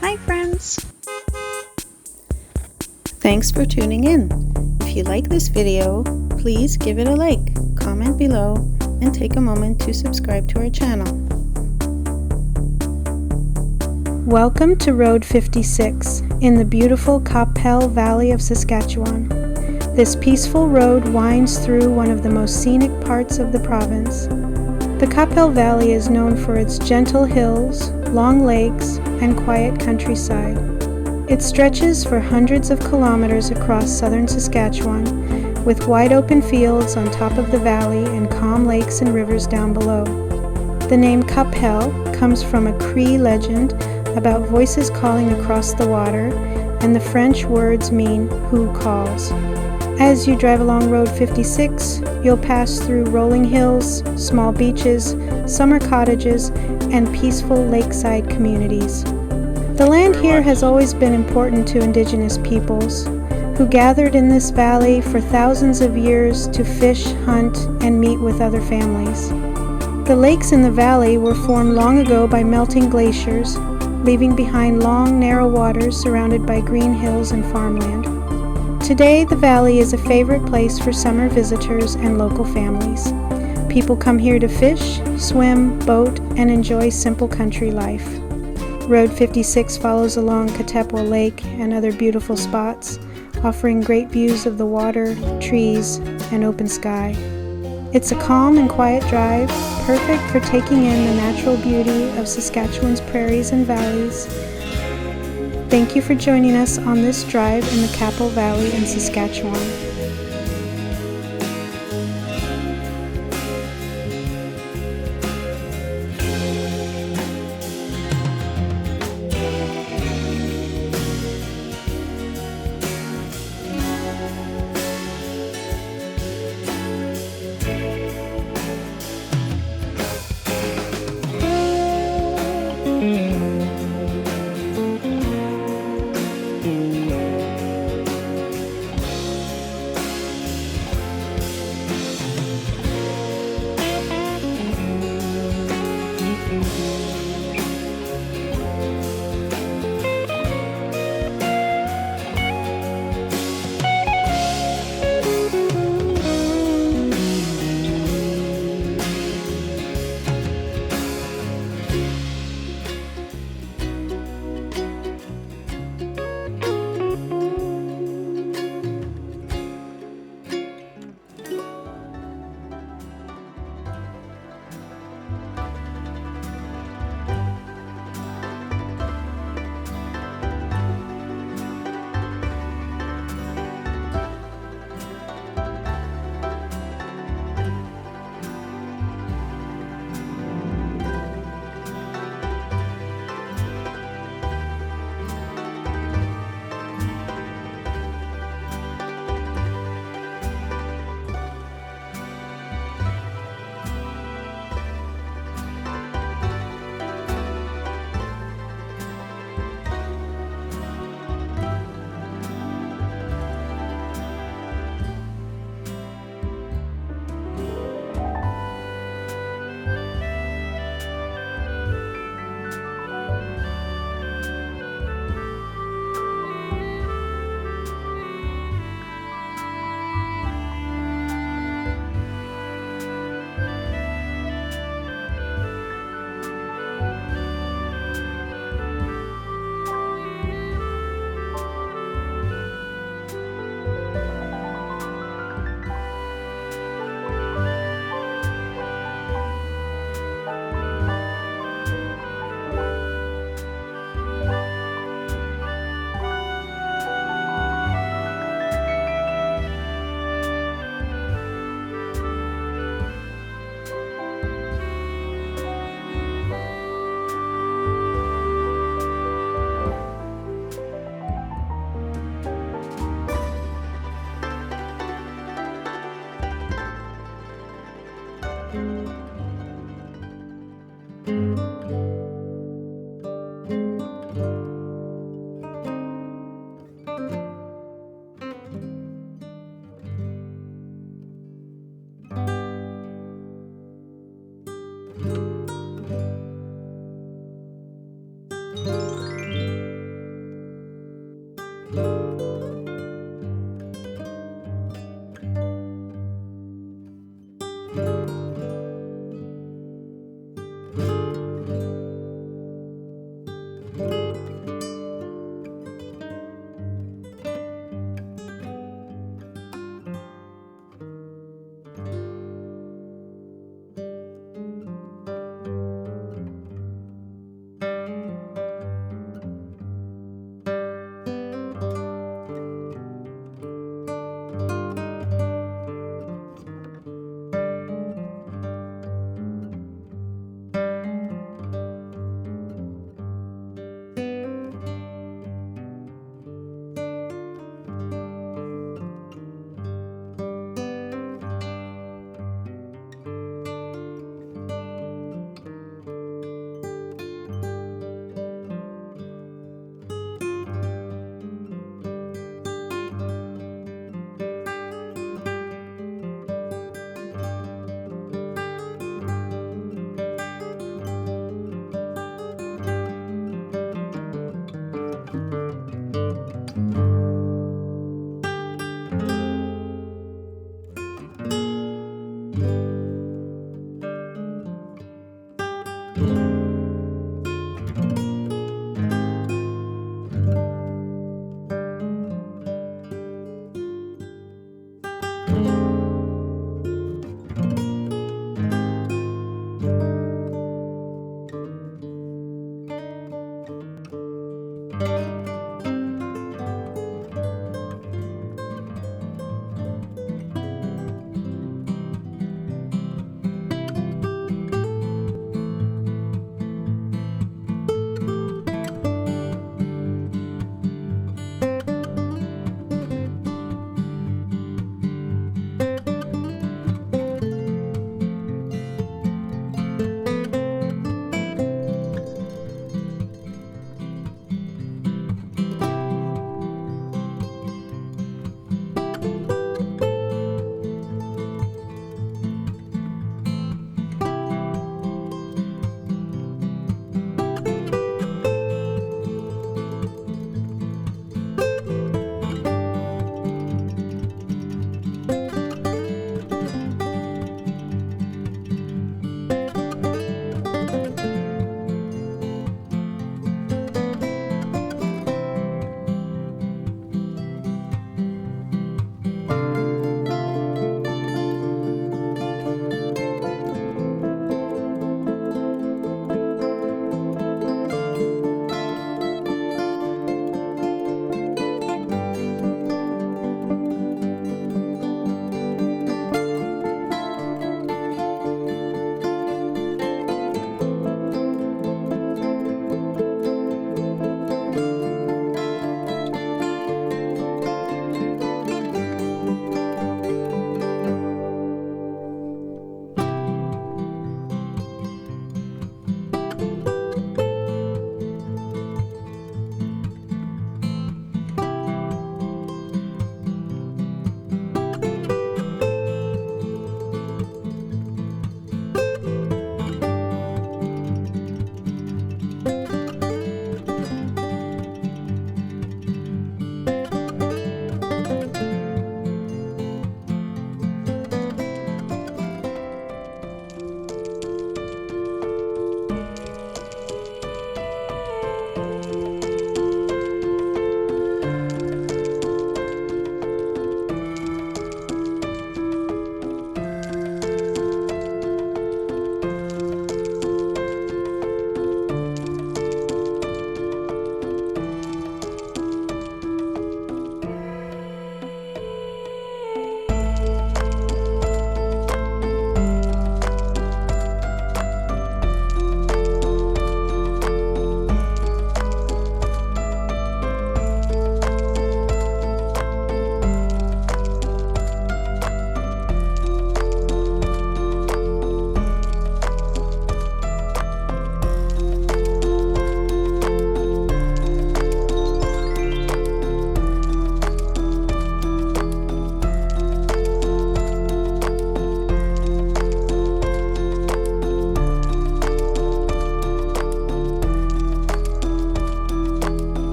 Hi friends! Thanks for tuning in. If you like this video, please give it a like, comment below, and take a moment to subscribe to our channel. Welcome to Road 56 in the beautiful Qu'Appelle Valley of Saskatchewan. This peaceful road winds through one of the most scenic parts of the province. The Qu'Appelle Valley is known for its gentle hills, long lakes, and quiet countryside. It stretches for hundreds of kilometers across southern Saskatchewan, with wide open fields on top of the valley and calm lakes and rivers down below. The name Qu'Appelle comes from a Cree legend about voices calling across the water, and the French words mean "who calls." As you drive along Road 56, you'll pass through rolling hills, small beaches, summer cottages, and peaceful lakeside communities. The land here has always been important to Indigenous peoples, who gathered in this valley for thousands of years to fish, hunt, and meet with other families. The lakes in the valley were formed long ago by melting glaciers, leaving behind long, narrow waters surrounded by green hills and farmland. Today, the valley is a favorite place for summer visitors and local families. People come here to fish, swim, boat, and enjoy simple country life. Road 56 follows along Qu'Appelle Lake and other beautiful spots, offering great views of the water, trees, and open sky. It's a calm and quiet drive, perfect for taking in the natural beauty of Saskatchewan's prairies and valleys. Thank you for joining us on this drive in the Qu'Appelle Valley in Saskatchewan.